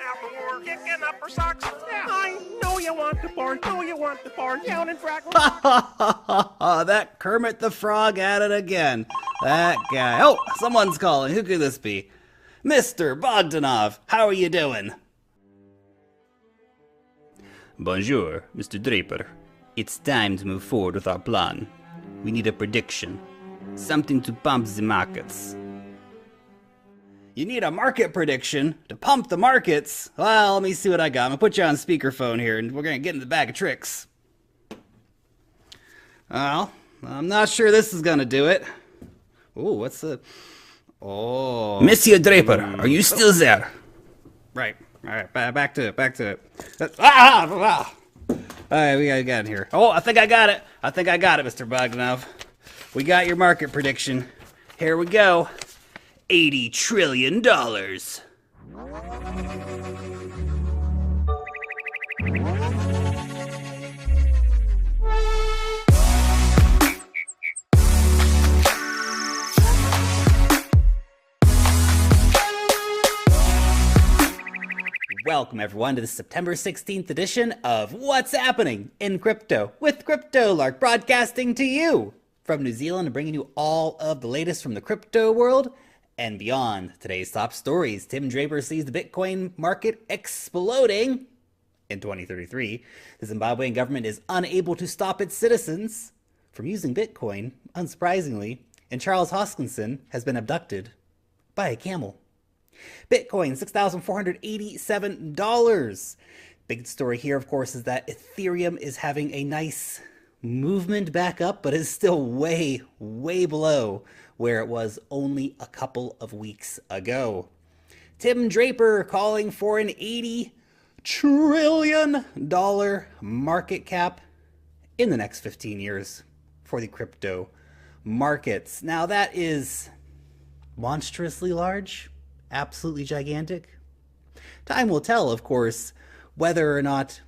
out the war, kicking up her socks. Yeah, I know you want the barn, down in Dracula. That Kermit the Frog at it again. That guy. Oh, someone's calling. Who could this be? Mr. Bogdanov, how are you doing? Bonjour, Mr. Draper. It's time to move forward with our plan. We need a prediction. Something to pump the markets. You need a market prediction to pump the markets? Well, let me see what I got. I'm gonna put you on speakerphone here and we're gonna get in the bag of tricks. Well, I'm not sure this is gonna do it. Oh, what's the... Oh. Monsieur Draper, are you still there? Right. All right, back to it. All right, we got it here. Oh, I think I got it, Mr. Bogdanov. We got your market prediction. Here we go. $80 trillion. Welcome everyone to the September 16th edition of What's Happening in Crypto with Crypto Lark, broadcasting to you from New Zealand and bringing you all of the latest from the crypto world and beyond. Today's top stories: Tim Draper sees the Bitcoin market exploding in 2033. The Zimbabwean government is unable to stop its citizens from using Bitcoin, unsurprisingly, and Charles Hoskinson has been abducted by a camel. Bitcoin, $6,487. Big story here, of course, is that Ethereum is having a nice movement back up, but is still way, way below where it was only a couple of weeks ago. Tim Draper calling for an $80 trillion market cap in the next 15 years for the crypto markets. Now that is monstrously large. Absolutely gigantic. Time will tell, of course, whether or not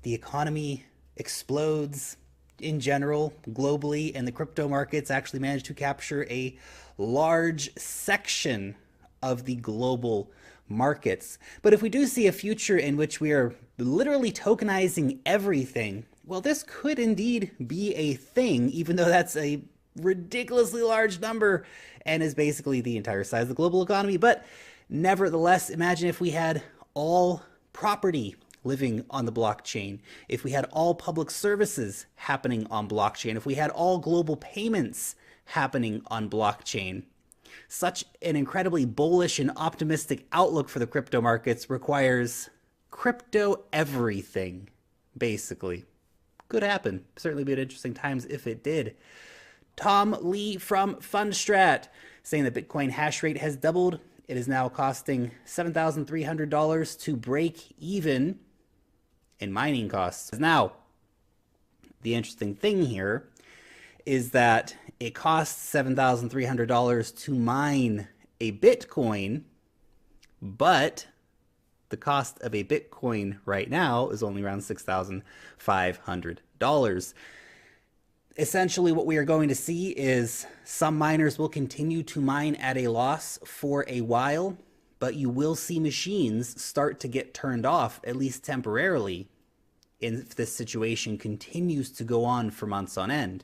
the economy explodes in general, globally, and the crypto markets actually manage to capture a large section of the global markets. But if we do see a future in which we are literally tokenizing everything, well, this could indeed be a thing, even though that's a ridiculously large number and is basically the entire size of the global economy. But nevertheless, imagine if we had all property living on the blockchain, if we had all public services happening on blockchain, if we had all global payments happening on blockchain. Such an incredibly bullish and optimistic outlook for the crypto markets requires crypto everything, basically. Could happen. Certainly be interesting times if it did. Tom Lee from Fundstrat saying that Bitcoin hash rate has doubled. It is now costing $7,300 to break even in mining costs. Now, the interesting thing here is that it costs $7,300 to mine a Bitcoin, but the cost of a Bitcoin right now is only around $6,500. Essentially, what we are going to see is some miners will continue to mine at a loss for a while, but you will see machines start to get turned off, at least temporarily, if this situation continues to go on for months on end.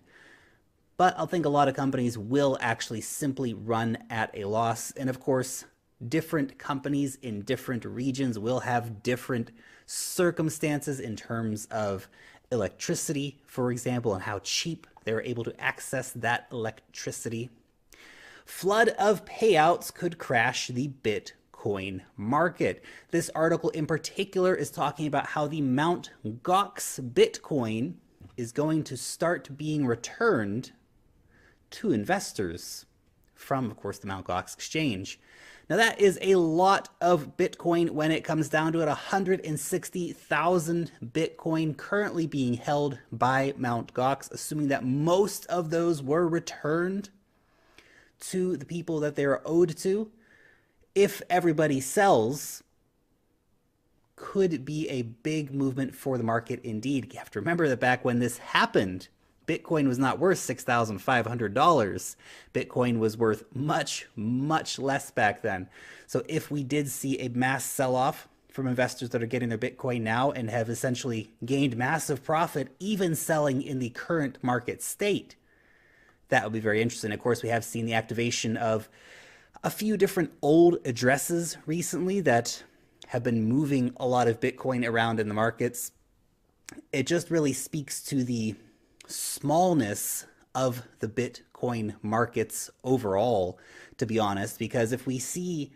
But I think a lot of companies will actually simply run at a loss. And of course, different companies in different regions will have different circumstances in terms of electricity, for example, and how cheap they're able to access that electricity. Flood of payouts could crash the Bitcoin market. This article in particular is talking about how the Mt. Gox Bitcoin is going to start being returned to investors from, of course, the Mt. Gox exchange. Now that is a lot of Bitcoin when it comes down to it. 160,000 Bitcoin currently being held by Mt. Gox, assuming that most of those were returned to the people that they are owed to. If everybody sells, could be a big movement for the market indeed. You have to remember that back when this happened, Bitcoin was not worth $6,500. Bitcoin was worth much, much less back then. So if we did see a mass sell-off from investors that are getting their Bitcoin now and have essentially gained massive profit, even selling in the current market state. That would be very interesting. Of course, we have seen the activation of a few different old addresses recently that have been moving a lot of Bitcoin around in the markets. It just really speaks to the smallness of the Bitcoin markets overall, to be honest, because if we see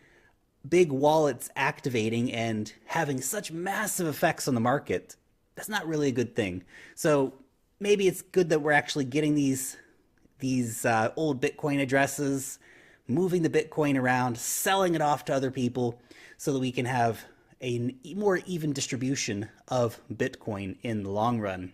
big wallets activating and having such massive effects on the market, that's not really a good thing. So maybe it's good that we're actually getting these old Bitcoin addresses, moving the Bitcoin around, selling it off to other people so that we can have a more even distribution of Bitcoin in the long run.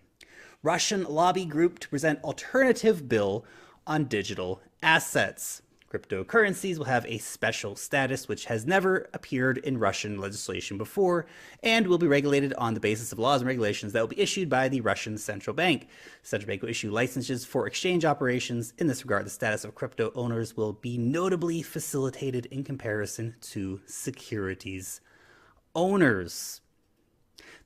Russian lobby group to present alternative bill on digital assets. Cryptocurrencies will have a special status which has never appeared in Russian legislation before and will be regulated on the basis of laws and regulations that will be issued by the Russian Central Bank. The Central Bank will issue licenses for exchange operations. In this regard, the status of crypto owners will be notably facilitated in comparison to securities owners.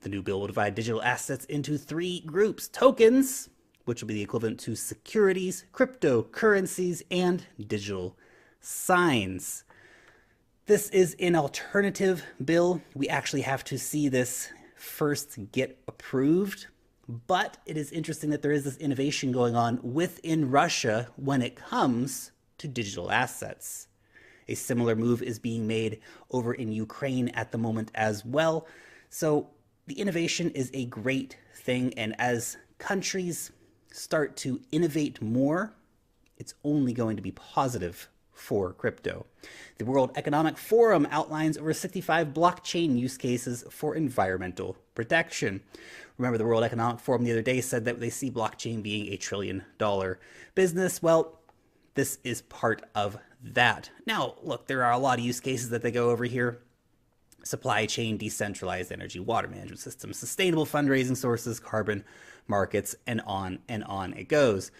The new bill will divide digital assets into 3 groups: tokens, which will be the equivalent to securities, cryptocurrencies, and digital signs. This is an alternative bill. We actually have to see this first get approved, but it is interesting that there is this innovation going on within Russia when it comes to digital assets. A similar move is being made over in Ukraine at the moment as well. So the innovation is a great thing, and as countries start to innovate more, it's only going to be positive for crypto. The World Economic Forum outlines over 65 blockchain use cases for environmental protection. Remember, the World Economic Forum the other day said that they see blockchain being $1 trillion business. Well, this is part of that. Now, look, there are a lot of use cases that they go over here: supply chain, decentralized energy, water management systems, sustainable fundraising sources, carbon markets, and on it goes.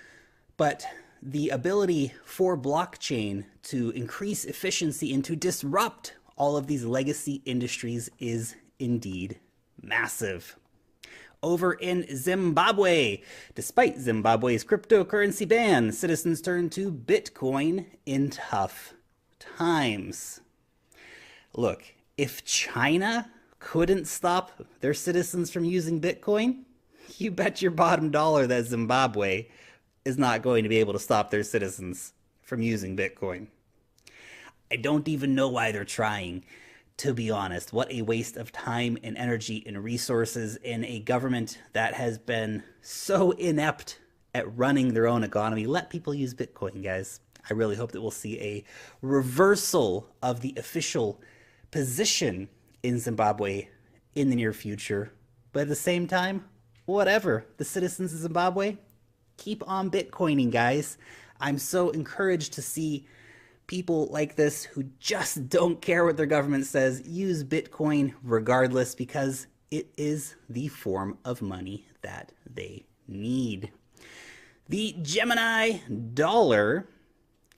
But the ability for blockchain to increase efficiency and to disrupt all of these legacy industries is indeed massive. Over in Zimbabwe, despite Zimbabwe's cryptocurrency ban, citizens turn to Bitcoin in tough times. Look, if China couldn't stop their citizens from using Bitcoin, you bet your bottom dollar that Zimbabwe is not going to be able to stop their citizens from using Bitcoin. I don't even know why they're trying, to be honest. What a waste of time and energy and resources in a government that has been so inept at running their own economy. Let people use Bitcoin, guys. I really hope that we'll see a reversal of the official position in Zimbabwe in the near future. But at the same time, whatever. The citizens of Zimbabwe, keep on Bitcoining, guys. I'm so encouraged to see people like this who just don't care what their government says use Bitcoin regardless, because it is the form of money that they need. The Gemini dollar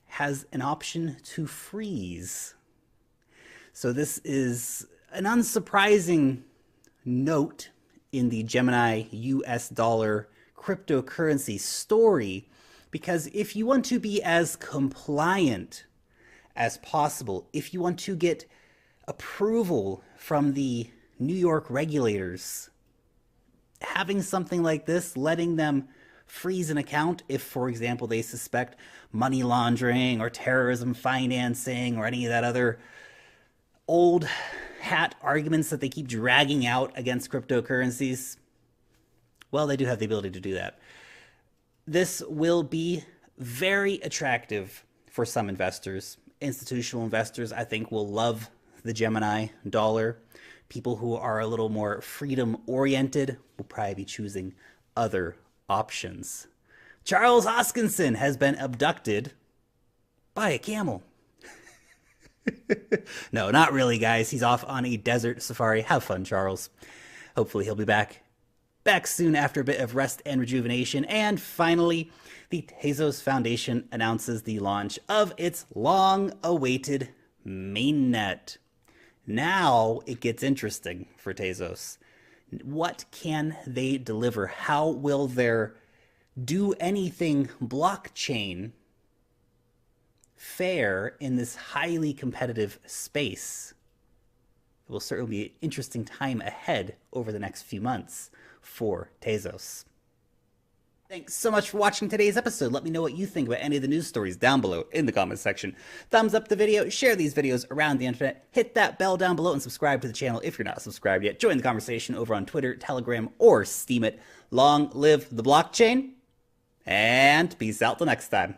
has an option to freeze. So this is an unsurprising note in the Gemini US dollar cryptocurrency story, because if you want to be as compliant as possible, if you want to get approval from the New York regulators, having something like this, letting them freeze an account if, for example, they suspect money laundering or terrorism financing or any of that other old hat arguments that they keep dragging out against cryptocurrencies, well, they do have the ability to do that. This will be very attractive for some investors. Institutional investors, I think, will love the Gemini dollar. People who are a little more freedom-oriented will probably be choosing other options. Charles Hoskinson has been abducted by a camel. No, not really, guys. He's off on a desert safari. Have fun, Charles. Hopefully he'll be back soon after a bit of rest and rejuvenation. And finally, the Tezos Foundation announces the launch of its long-awaited mainnet. Now it gets interesting for Tezos. What can they deliver? How will their do anything blockchain fare in this highly competitive space? It will certainly be an interesting time ahead over the next few months for Tezos. Thanks so much for watching today's episode. Let me know what you think about any of the news stories down below in the comments section. Thumbs up the video, share these videos around the internet, hit that bell down below, and subscribe to the channel if you're not subscribed yet. Join the conversation over on Twitter, Telegram, or Steam it. Long live the blockchain, and peace out till next time.